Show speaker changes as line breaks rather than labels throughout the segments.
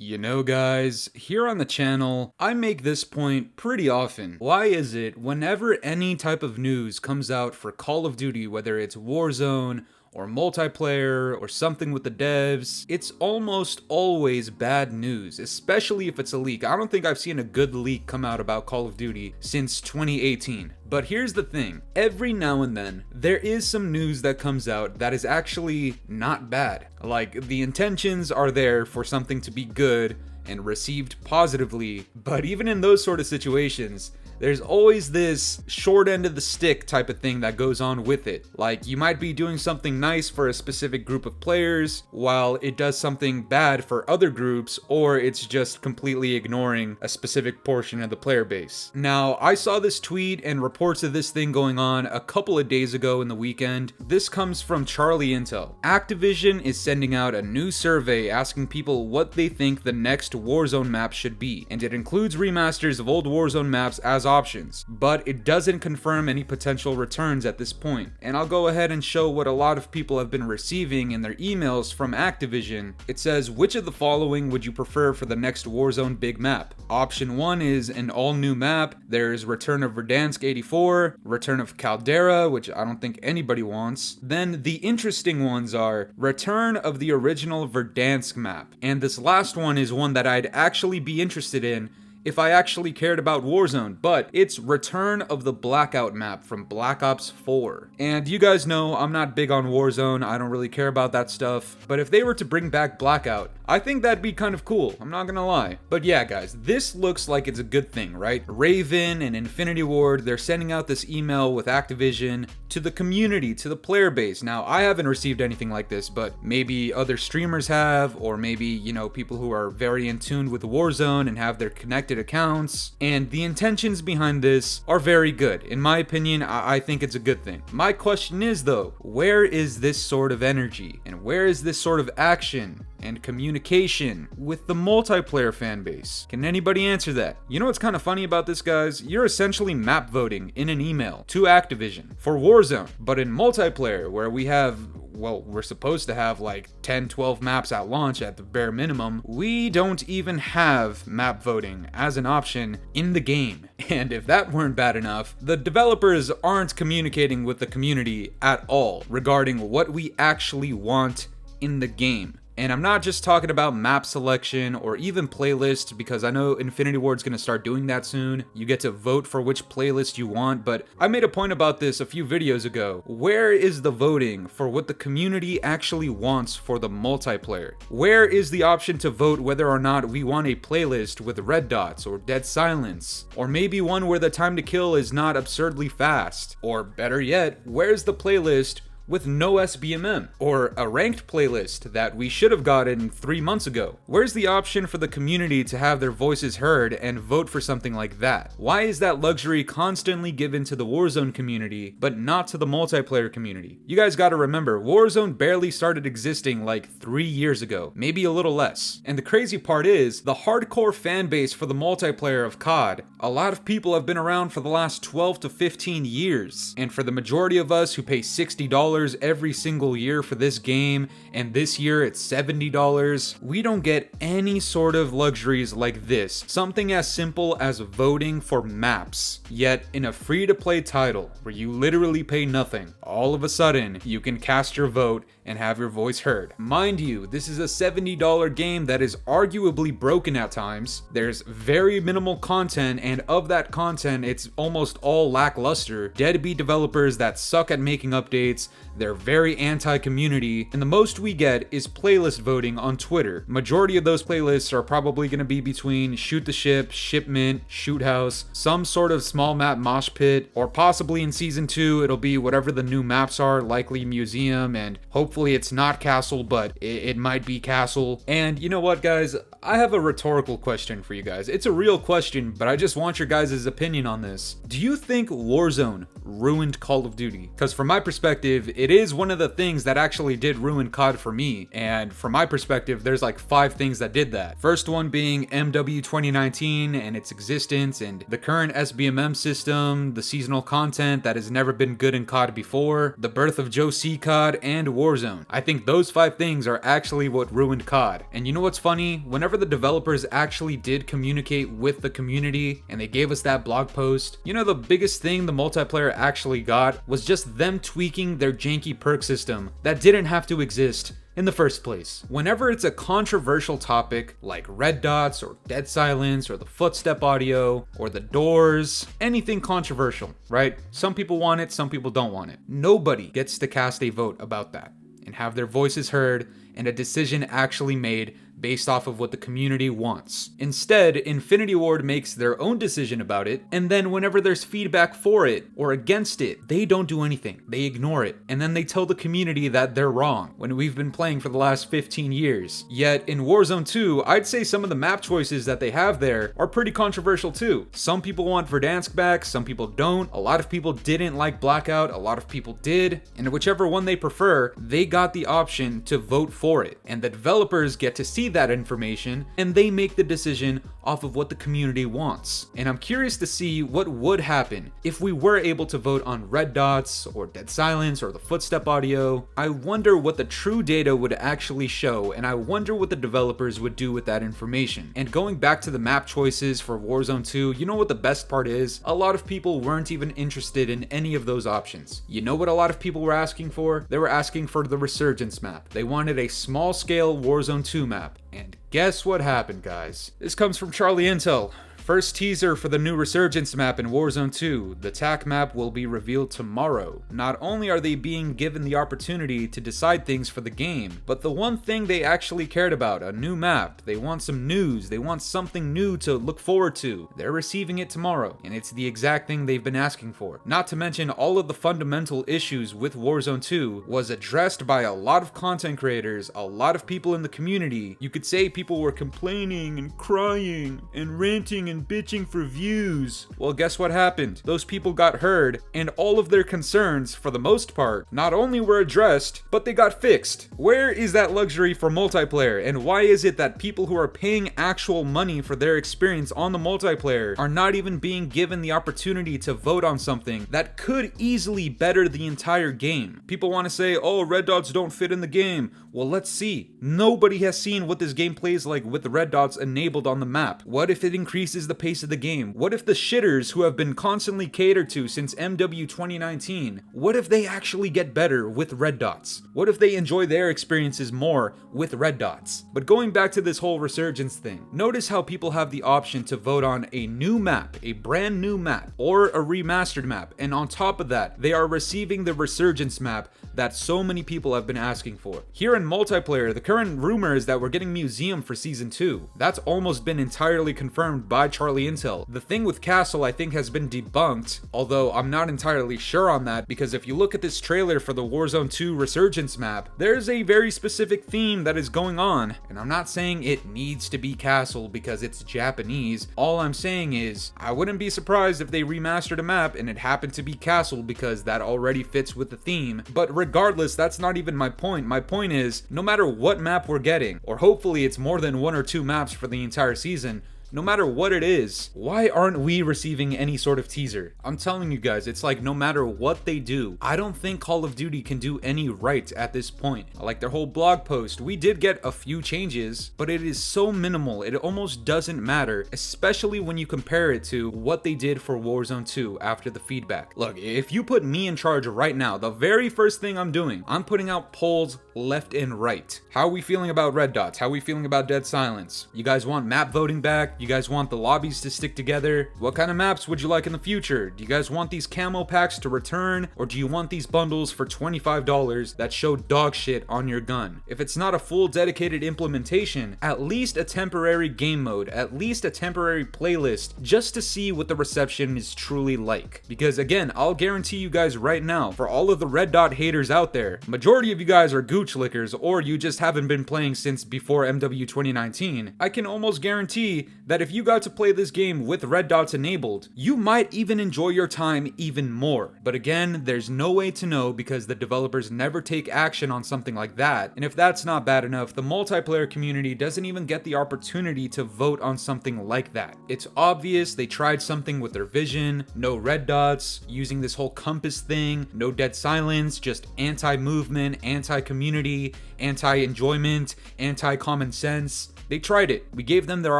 You know, guys, here on the channel, I make this point pretty often. Why is it whenever any type of news comes out for Call of Duty, whether it's Warzone or multiplayer or something with the devs, it's almost always bad news, especially if it's a leak. I don't think I've seen a good leak come out about Call of Duty since 2018. But here's the thing, every now and then, there is some news that comes out that is actually not bad. Like, the intentions are there for something to be good and received positively, but even in those sort of situations, there's always this short end of the stick type of thing that goes on with it. Like, you might be doing something nice for a specific group of players, while it does something bad for other groups, or it's just completely ignoring a specific portion of the player base. Now, I saw this tweet and reports of this thing going on a couple of days ago in the weekend. This comes from Charlie Intel. Activision is sending out a new survey asking people what they think the next Warzone map should be, and it includes remasters of old Warzone maps as options, but it doesn't confirm any potential returns at this point. And I'll go ahead and show what a lot of people have been receiving in their emails from Activision. It says, which of the following would you prefer for the next Warzone big map? Option 1 is an all new map. There's Return of Verdansk 84, Return of Caldera, which I don't think anybody wants. Then the interesting ones are Return of the original Verdansk map. And this last one is one that I'd actually be interested in if I actually cared about Warzone, but it's Return of the Blackout map from Black Ops 4. And you guys know I'm not big on Warzone, I don't really care about that stuff, but if they were to bring back Blackout, I think that'd be kind of cool, I'm not gonna lie. But yeah guys, this looks like it's a good thing, right? Raven and Infinity Ward, they're sending out this email with Activision to the community, to the player base. Now, I haven't received anything like this, but maybe other streamers have, or maybe, you know, people who are very in tune with Warzone and have their connected accounts, and the intentions behind this are very good. In my opinion, I think it's a good thing. My question is though, where is this sort of energy, and where is this sort of action and communication with the multiplayer fan base? Can anybody answer that? You know what's kind of funny about this, guys? You're essentially map voting in an email to Activision for Warzone, but in multiplayer, where we have, well, we're supposed to have like 10, 12 maps at launch at the bare minimum, we don't even have map voting as an option in the game. And if that weren't bad enough, the developers aren't communicating with the community at all regarding what we actually want in the game. And I'm not just talking about map selection or even playlist, because I know Infinity Ward's gonna start doing that soon. You get to vote for which playlist you want, but I made a point about this a few videos ago. Where is the voting for what the community actually wants for the multiplayer? Where is the option to vote whether or not we want a playlist with red dots or dead silence? Or maybe one where the time to kill is not absurdly fast? Or better yet, where's the playlist with no SBMM, or a ranked playlist that we should have gotten 3 months ago? Where's the option for the community to have their voices heard and vote for something like that? Why is that luxury constantly given to the Warzone community, but not to the multiplayer community? You guys gotta remember, Warzone barely started existing like 3 years ago, maybe a little less. And the crazy part is, the hardcore fan base for the multiplayer of COD, a lot of people have been around for the last 12 to 15 years. And for the majority of us who pay $60 every single year for this game, and this year it's $70, we don't get any sort of luxuries like this. Something as simple as voting for maps. Yet in a free-to-play title where you literally pay nothing, all of a sudden you can cast your vote and have your voice heard. Mind you, this is a $70 game that is arguably broken at times. There's very minimal content, and of that content, it's almost all lackluster. Deadbeat developers that suck at making updates, they're very anti-community, and the most we get is playlist voting on Twitter. Majority of those playlists are probably going to be between Shoot the Ship, Shipment, Shoot House, some sort of small map mosh pit, or possibly in Season 2 it'll be whatever the new maps are, likely Museum, and hopefully it's not Castle, but it might be Castle. And you know what, guys? I have a rhetorical question for you guys. It's a real question, but I just want your guys' opinion on this. Do you think Warzone ruined Call of Duty? Because from my perspective, it is one of the things that actually did ruin COD for me. And from my perspective, there's like 5 things that did that. First one being MW 2019 and its existence, and the current SBMM system, the seasonal content that has never been good in COD before, the birth of Joe C COD, and Warzone. Warzone. I think those 5 things are actually what ruined COD. And you know what's funny? Whenever the developers actually did communicate with the community and they gave us that blog post, you know, the biggest thing the multiplayer actually got was just them tweaking their janky perk system that didn't have to exist in the first place. Whenever it's a controversial topic like red dots or dead silence or the footstep audio or the doors, anything controversial, right? Some people want it, some people don't want it. Nobody gets to cast a vote about that and have their voices heard and a decision actually made based off of what the community wants. Instead, Infinity Ward makes their own decision about it, and then whenever there's feedback for it or against it, they don't do anything. They ignore it, and then they tell the community that they're wrong, when we've been playing for the last 15 years. Yet, in Warzone 2, I'd say some of the map choices that they have there are pretty controversial too. Some people want Verdansk back, some people don't. A lot of people didn't like Blackout, a lot of people did, and whichever one they prefer, they got the option to vote for it. And the developers get to see that information and they make the decision off of what the community wants. And I'm curious to see what would happen if we were able to vote on red dots or dead silence or the footstep audio. I wonder what the true data would actually show, and I wonder what the developers would do with that information. And going back to the map choices for Warzone 2, you know what the best part is? A lot of people weren't even interested in any of those options. You know what a lot of people were asking for? They were asking for the Resurgence map. They wanted a small scale Warzone 2 map. And guess what happened, guys? This comes from Charlie Intel. First teaser for the new Resurgence map in Warzone 2. The TAC map will be revealed tomorrow. Not only are they being given the opportunity to decide things for the game, but the one thing they actually cared about, a new map. They want some news, they want something new to look forward to. They're receiving it tomorrow, and it's the exact thing they've been asking for. Not to mention all of the fundamental issues with Warzone 2 was addressed by a lot of content creators, a lot of people in the community. You could say people were complaining and crying and ranting and bitching for views. Well, guess what happened? Those people got heard, and all of their concerns, for the most part, not only were addressed, but they got fixed. Where is that luxury for multiplayer, and why is it that people who are paying actual money for their experience on the multiplayer are not even being given the opportunity to vote on something that could easily better the entire game? People want to say, oh, red dots don't fit in the game. Well, let's see. Nobody has seen what this game plays like with the red dots enabled on the map. What if it increases the pace of the game? What if the shitters who have been constantly catered to since MW 2019, what if they actually get better with red dots? What if they enjoy their experiences more with red dots? But going back to this whole Resurgence thing, notice how people have the option to vote on a new map, a brand new map, or a remastered map, and on top of that, they are receiving the Resurgence map that so many people have been asking for. Here in multiplayer, the current rumor is that we're getting Museum for Season 2. That's almost been entirely confirmed by Charlie Intel. The thing with Castle I think has been debunked, although I'm not entirely sure on that, because if you look at this trailer for the Warzone 2 Resurgence map, there's a very specific theme that is going on, and I'm not saying it needs to be Castle because it's Japanese. All I'm saying is, I wouldn't be surprised if they remastered a map and it happened to be Castle because that already fits with the theme. But regardless, that's not even my point. My point is, no matter what map we're getting, or hopefully it's more than 1 or 2 maps for the entire season, no matter what it is, why aren't we receiving any sort of teaser? I'm telling you guys, it's like no matter what they do, I don't think Call of Duty can do any right at this point. Like their whole blog post, we did get a few changes, but it is so minimal, it almost doesn't matter, especially when you compare it to what they did for Warzone 2 after the feedback. Look, if you put me in charge right now, the very first thing I'm doing, I'm putting out polls left and right. How are we feeling about red dots? How are we feeling about dead silence? You guys want map voting back? You guys want the lobbies to stick together? What kind of maps would you like in the future? Do you guys want these camo packs to return? Or do you want these bundles for $25 that show dog shit on your gun? If it's not a full dedicated implementation, at least a temporary game mode, at least a temporary playlist, just to see what the reception is truly like. Because again, I'll guarantee you guys right now, for all of the red dot haters out there, majority of you guys are gooch lickers, or you just haven't been playing since before MW 2019. I can almost guarantee that if you got to play this game with red dots enabled, you might even enjoy your time even more. But again, there's no way to know because the developers never take action on something like that. And if that's not bad enough, the multiplayer community doesn't even get the opportunity to vote on something like that. It's obvious they tried something with their vision, no red dots, using this whole compass thing, no dead silence, just anti-movement, anti-community, anti-enjoyment, anti-common sense. They tried it. We gave them their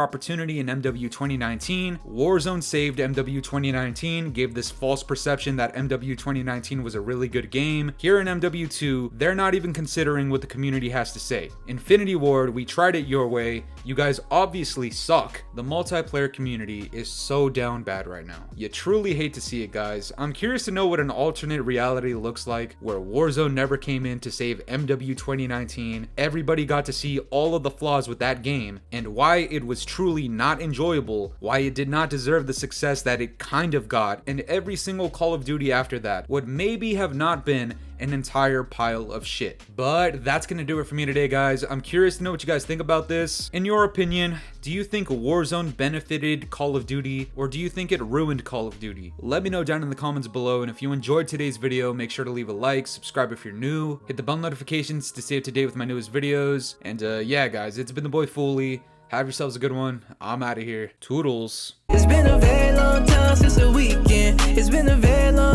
opportunity in MW 2019. Warzone saved MW 2019, gave this false perception that MW 2019 was a really good game. Here in MW2, they're not even considering what the community has to say. Infinity Ward, we tried it your way. You guys obviously suck. The multiplayer community is so down bad right now. You truly hate to see it, guys. I'm curious to know what an alternate reality looks like where Warzone never came in to save MW 2019. Everybody got to see all of the flaws with that game and why it was truly not enjoyable, why it did not deserve the success that it kind of got, and every single Call of Duty after that would maybe have not been an entire pile of shit. But that's gonna do it for me today, guys. I'm curious to know what you guys think about this. In your opinion, do you think Warzone benefited Call of Duty, or do you think it ruined Call of Duty? Let me know down in the comments below, and if you enjoyed today's video, make sure to leave a like, subscribe if you're new, hit the bell notifications to stay up to date with my newest videos, and yeah guys, it's been the boy Fooly. Have yourselves a good one. I'm out of here. Toodles. It's been a very long time since the weekend. It's been a very long